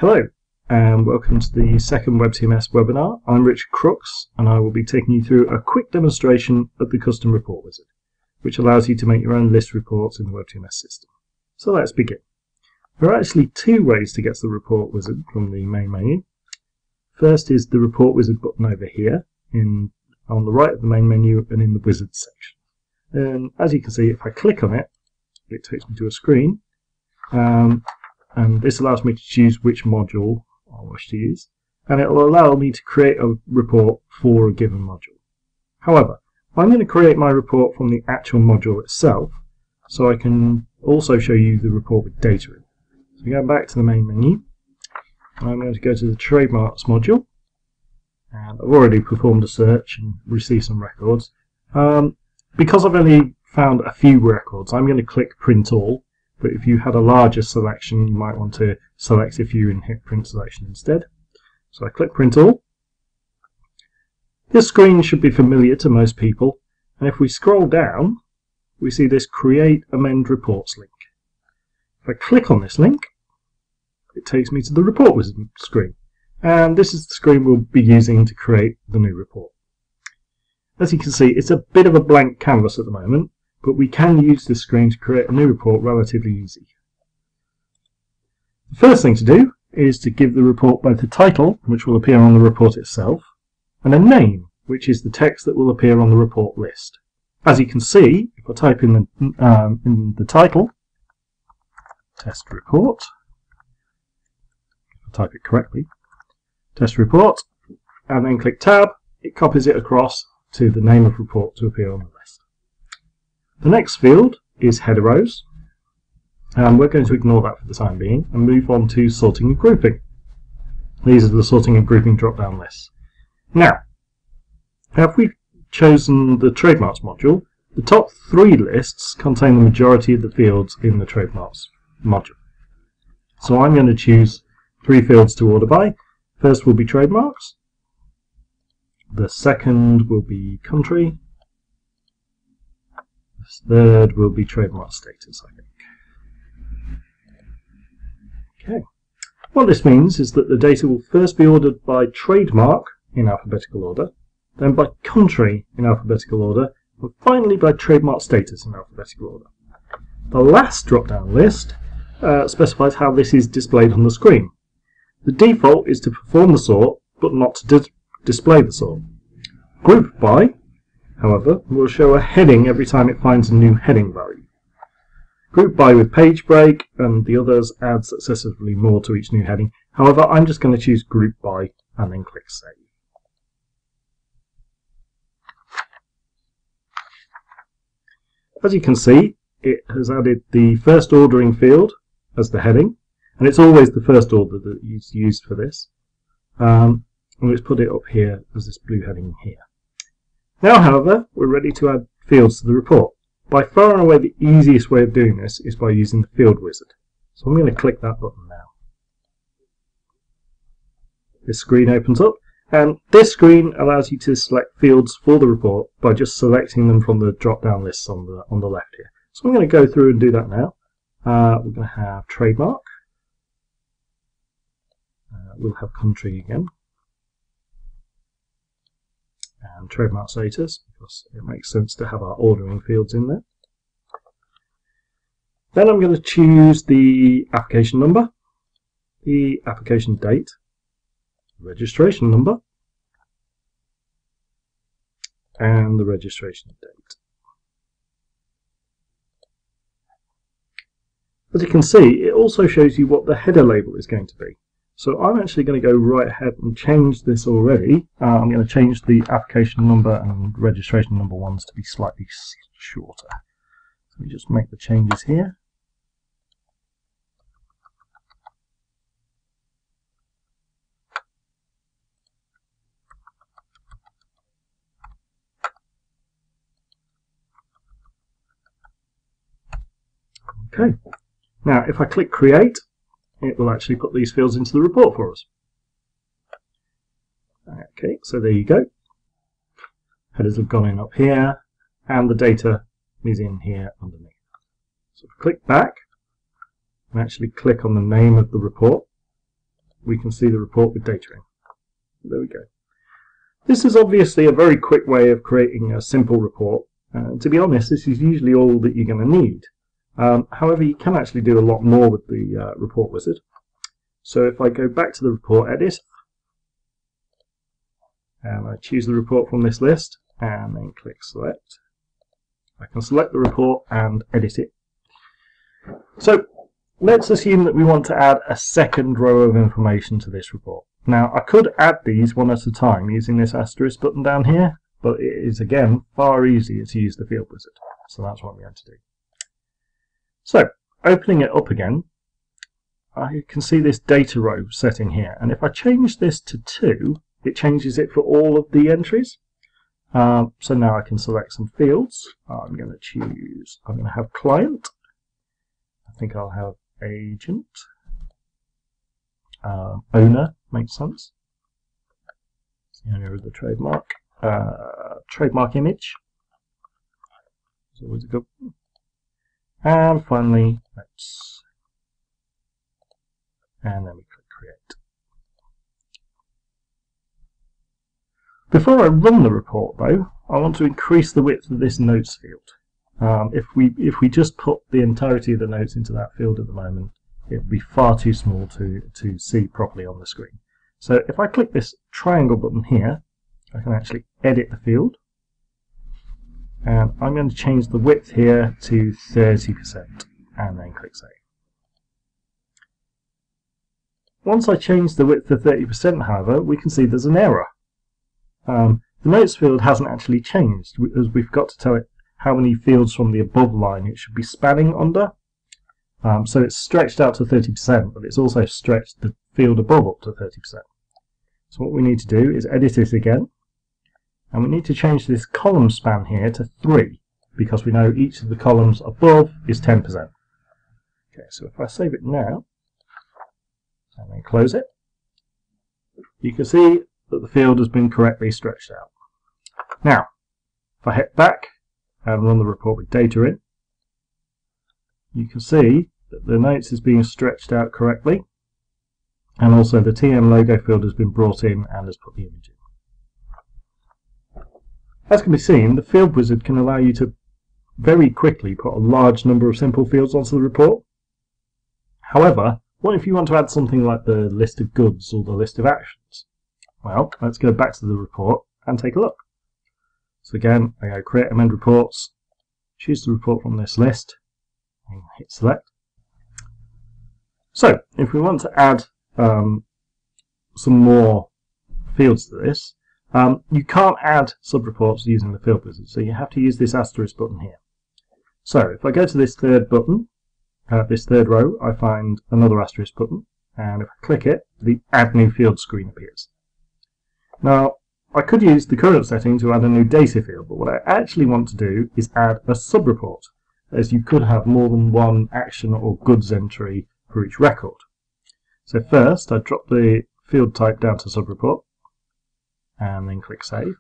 Hello and welcome to the second WebTMS webinar. I'm Richard Crooks and I will be taking you through a quick demonstration of the Custom Report Wizard, which allows you to make your own list reports in the WebTMS system. So let's begin. There are actually two ways to get to the Report Wizard from the main menu. First is the Report Wizard button over here on the right of the main menu and in the Wizard section. And as you can see, if I click on it, it takes me to a screen. And this allows me to choose which module I wish to use, and it will allow me to create a report for a given module. However, I'm going to create my report from the actual module itself, so I can also show you the report with data in. So going back to the main menu, I'm going to go to the Trademarks module, and I've already performed a search and received some records. Because I've only found a few records, I'm going to click Print All. But if you had a larger selection, you might want to select a few and hit Print Selection instead. So I click Print All. This screen should be familiar to most people, and if we scroll down, we see this Create Amend Reports link. If I click on this link, it takes me to the Report Wizard screen, and this is the screen we'll be using to create the new report. As you can see, it's a bit of a blank canvas at the moment, but we can use this screen to create a new report relatively easy. The first thing to do is to give the report both a title, which will appear on the report itself, and a name, which is the text that will appear on the report list. As you can see, if I type in the title, test report, if I type it correctly, test report, and then click Tab, it copies it across to the name of report to appear on the list. The next field is header rows, and we're going to ignore that for the time being and move on to sorting and grouping. These are the sorting and grouping drop-down lists. Now, if we've chosen the Trademarks module, the top three lists contain the majority of the fields in the Trademarks module. So I'm going to choose three fields to order by. First will be trademarks, the second will be country, third will be trademark status, I think. Okay. What this means is that the data will first be ordered by trademark in alphabetical order, then by country in alphabetical order, and finally by trademark status in alphabetical order. The last drop-down list specifies how this is displayed on the screen. The default is to perform the sort, but not to display the sort. Group by, however, will show a heading every time it finds a new heading value. Group by with page break and the others adds successively more to each new heading. However, I'm just going to choose group by and then click Save. As you can see, it has added the first ordering field as the heading, and it's always the first order that is used for this. And it's put it up here as this blue heading here. Now, however, we're ready to add fields to the report. By far and away the easiest way of doing this is by using the Field Wizard. So I'm going to click that button now. This screen opens up, and this screen allows you to select fields for the report by just selecting them from the drop-down lists on the left here. So I'm going to go through and do that now. We're going to have trademark. We'll have country again. And trademark status, because it makes sense to have our ordering fields in there. Then I'm going to choose the application number, the application date, registration number, and the registration date. As you can see, it also shows you what the header label is going to be. So I'm actually going to go right ahead and change this already. I'm going to change the application number and registration number ones to be slightly shorter. So we just make the changes here. Okay. Now if I click Create, it will actually put these fields into the report for us. Okay, so there you go. Headers have gone in up here, and the data is in here underneath. So if I click back, and actually click on the name of the report, we can see the report with data in. There we go. This is obviously a very quick way of creating a simple report. To be honest, this is usually all that you're going to need. However, you can actually do a lot more with the report wizard. So if I go back to the report edit, and I choose the report from this list, and then click select, I can select the report and edit it. So let's assume that we want to add a second row of information to this report. Now, I could add these one at a time using this asterisk button down here, but it is again far easier to use the field wizard. So that's what I'm going to do. So, opening it up again, I can see this data row setting here, and if I change this to 2, it changes it for all of the entries. So now I can select some fields. I'm going to have client. I think I'll have agent. Owner makes sense. It's the owner of the trademark. Trademark image. It's always a good one. And finally, notes. And then we click create. Before I run the report though, I want to increase the width of this notes field. If we just put the entirety of the notes into that field at the moment, it would be far too small to see properly on the screen. So if I click this triangle button here, I can actually edit the field. And I'm going to change the width here to 30% and then click save. Once I change the width to 30%, however, we can see there's an error. The notes field hasn't actually changed, as we've got to tell it how many fields from the above line it should be spanning under. So it's stretched out to 30%, but it's also stretched the field above up to 30%. So what we need to do is edit it again, and we need to change this column span here to 3, because we know each of the columns above is 10%. Okay, so if I save it now, and then close it, you can see that the field has been correctly stretched out. Now, if I head back and run the report with data in, you can see that the notes is being stretched out correctly, and also the TM logo field has been brought in and has put the image in. As can be seen, the field wizard can allow you to very quickly put a large number of simple fields onto the report. However, what if you want to add something like the list of goods or the list of actions? Well, let's go back to the report and take a look. So again, I go create amend reports, choose the report from this list, and hit select. So, if we want to add some more fields to this, you can't add subreports using the field wizard, so you have to use this asterisk button here. So, if I go to this third button, this third row, I find another asterisk button, and if I click it, the Add New Field screen appears. Now, I could use the current setting to add a new data field, but what I actually want to do is add a subreport, as you could have more than one action or goods entry for each record. So first, I drop the field type down to subreport, and then click save.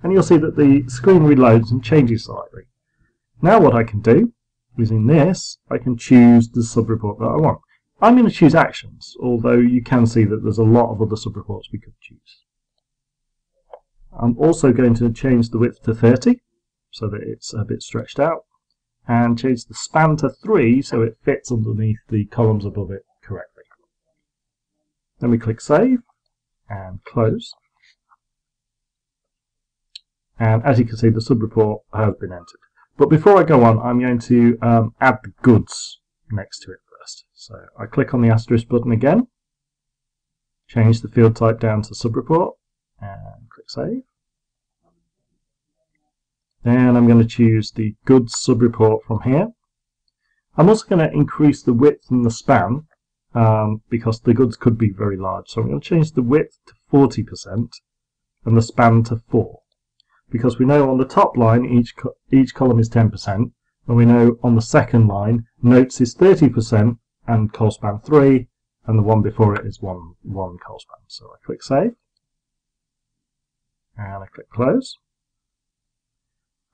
And you'll see that the screen reloads and changes slightly. Now what I can do, using this, I can choose the subreport that I want. I'm going to choose actions, although you can see that there's a lot of other subreports we could choose. I'm also going to change the width to 30, so that it's a bit stretched out, and change the span to 3 so it fits underneath the columns above it correctly. Then we click save and close. And as you can see, the subreport has been entered. But before I go on, I'm going to add the goods next to it first. So I click on the asterisk button again, change the field type down to subreport, and click save. Then I'm going to choose the goods subreport from here. I'm also going to increase the width and the span because the goods could be very large. So I'm going to change the width to 40% and the span to 4. Because we know on the top line each column is 10%, and we know on the second line notes is 30% and col span 3, and the one before it is 1 col span. So I click save, and I click close,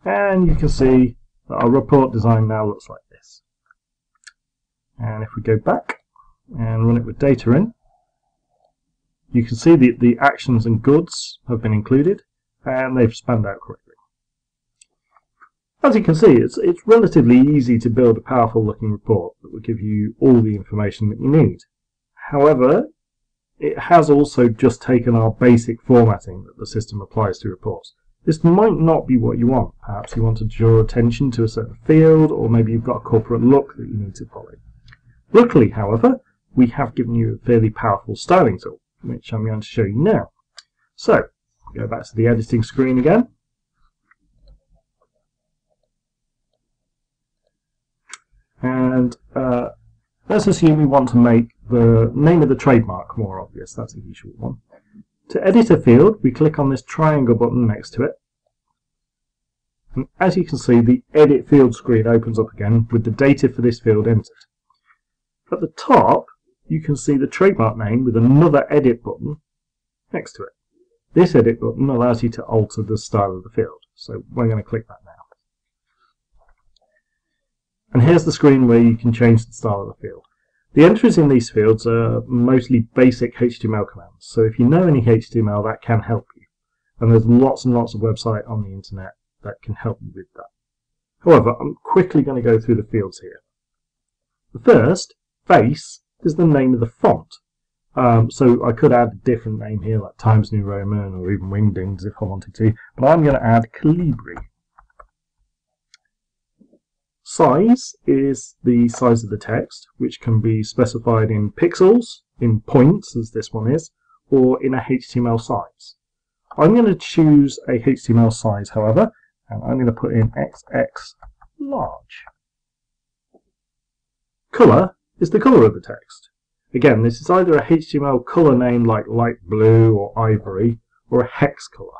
and you can see that our report design now looks like this. And if we go back and run it with data in, you can see that the actions and goods have been included and they've spanned out correctly. As you can see, it's relatively easy to build a powerful looking report that will give you all the information that you need. However, it has also just taken our basic formatting that the system applies to reports. This might not be what you want. Perhaps you want to draw attention to a certain field, or maybe you've got a corporate look that you need to follow. Luckily, however, we have given you a fairly powerful styling tool, which I'm going to show you now. So, go back to the editing screen again. And let's assume we want to make the name of the trademark more obvious. That's a usual one. To edit a field, we click on this triangle button next to it. And as you can see, the Edit Field screen opens up again with the data for this field entered. At the top, you can see the trademark name with another Edit button next to it. This Edit button allows you to alter the style of the field. So we're going to click that now. And here's the screen where you can change the style of the field. The entries in these fields are mostly basic HTML commands, so if you know any HTML, that can help you. And there's lots and lots of websites on the internet that can help you with that. However, I'm quickly going to go through the fields here. The first, face, is the name of the font. So I could add a different name here, like Times New Roman or even Wingdings if I wanted to, but I'm going to add Calibri. Size is the size of the text, which can be specified in pixels, in points, as this one is, or in a HTML size. I'm going to choose a HTML size, however, and I'm going to put in XX large. Colour is the colour of the text. Again, this is either a HTML colour name like light blue or ivory, or a hex colour.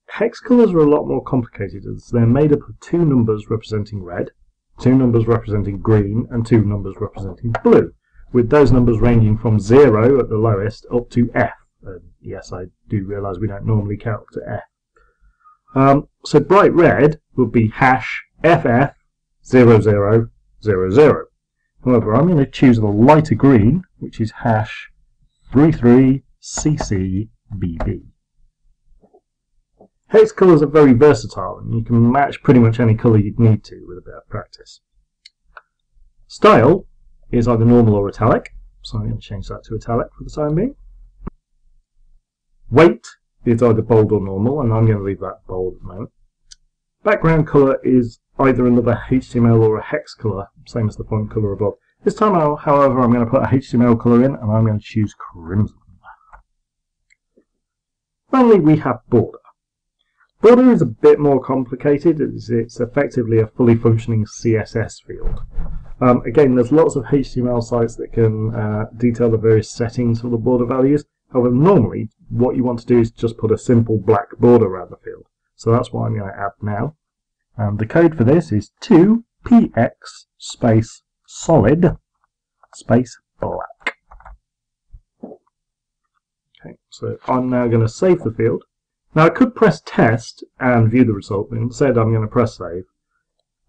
Hex colours are a lot more complicated as they're made up of 2 numbers representing red, 2 numbers representing green, and 2 numbers representing blue, with those numbers ranging from 0 at the lowest up to F. Yes, I do realise we don't normally count up to F. So bright red would be hash FF0000. However, I'm going to choose a lighter green, which is hash 33CCBB. Hex colours are very versatile, and you can match pretty much any colour you'd need to with a bit of practice. Style is either normal or italic, so I'm going to change that to italic for the time being. Weight is either bold or normal, and I'm going to leave that bold at the moment. Background colour is either another HTML or a hex colour, same as the font colour above. This time, however, I'm going to put a HTML colour in, and I'm going to choose crimson. Finally, we have border. Border is a bit more complicated, as it's effectively a fully functioning CSS field. Again, there's lots of HTML sites that can detail the various settings for the border values. However, normally what you want to do is just put a simple black border around the field. So that's what I'm going to add now. And the code for this is 2px space solid space black. Okay, so I'm now going to save the field. Now I could press test and view the result, but instead I'm going to press save.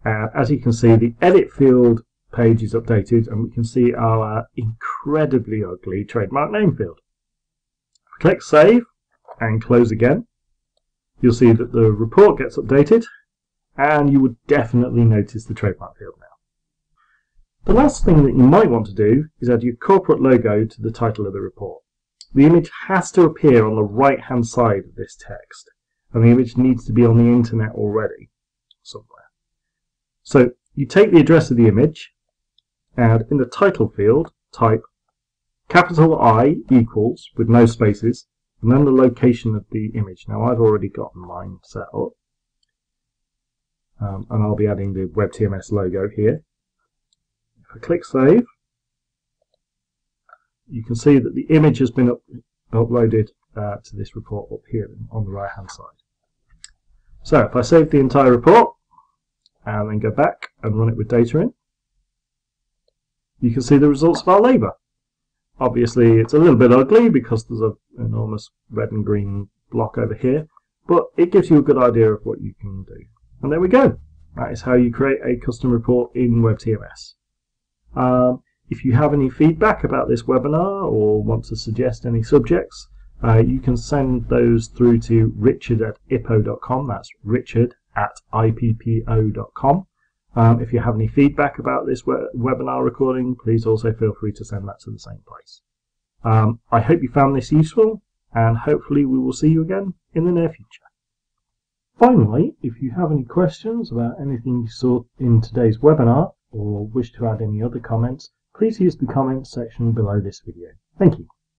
As you can see, the edit field page is updated, and we can see our incredibly ugly trademark name field. Click save and close again. You'll see that the report gets updated, and you would definitely notice the trademark field now. The last thing that you might want to do is add your corporate logo to the title of the report. The image has to appear on the right hand side of this text, and the image needs to be on the internet already somewhere. So you take the address of the image, and in the title field type capital I equals, with no spaces, and then the location of the image. Now I've already got mine set up, and I'll be adding the WebTMS logo here. If I click save, you can see that the image has been uploaded to this report up here on the right hand side. So if I save the entire report and then go back and run it with data in, you can see the results of our labour. Obviously it's a little bit ugly because there's an enormous red and green block over here, but it gives you a good idea of what you can do. And there we go. That is how you create a custom report in WebTMS. If you have any feedback about this webinar or want to suggest any subjects, you can send those through to richard@ippo.com. That's richard@ippo.com. If you have any feedback about this webinar recording, please also feel free to send that to the same place. I hope you found this useful, and hopefully we will see you again in the near future. Finally, if you have any questions about anything you saw in today's webinar, or wish to add any other comments, please use the comments section below this video. Thank you.